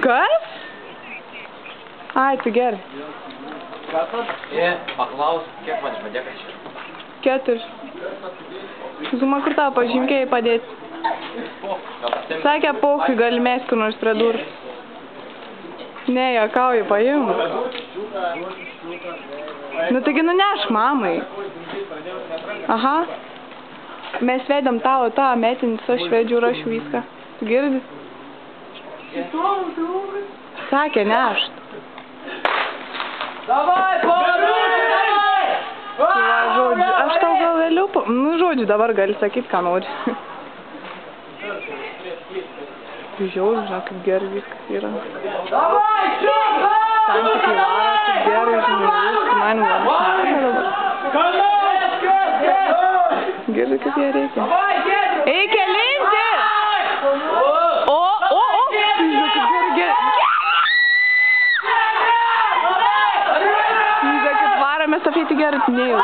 Kas? Ai, tai gerai. Paklaus, kiek man padėka čia? 4. Zuma, kur tavo pažymkėjai padėti? Sakė, paukai gali mėsti kur nors prie durų. Ne, juokauju, paimk. Nu, taigi nunešk mamai. Aha. Mes vedėm tavo tą metinis, aš vedžiu rašiu viską. Tu girdi? Sakė, nešt. Davai, davai! Va, žodžiu, aš tau gal vėliau, nu, žodžiu, dabar gali sakyti, ką nori. Žiaur, žinau, kaip gerai viskas yra. Davai, čiūkai! Santykiai varo, kaip gerai, žinau, viską, man labai šneka dabar. Girdi, kaip jie reikia. Ei, kelinti! O, žinau, kaip gerai. Žinau, kaip varame stafėti gerai, nejau.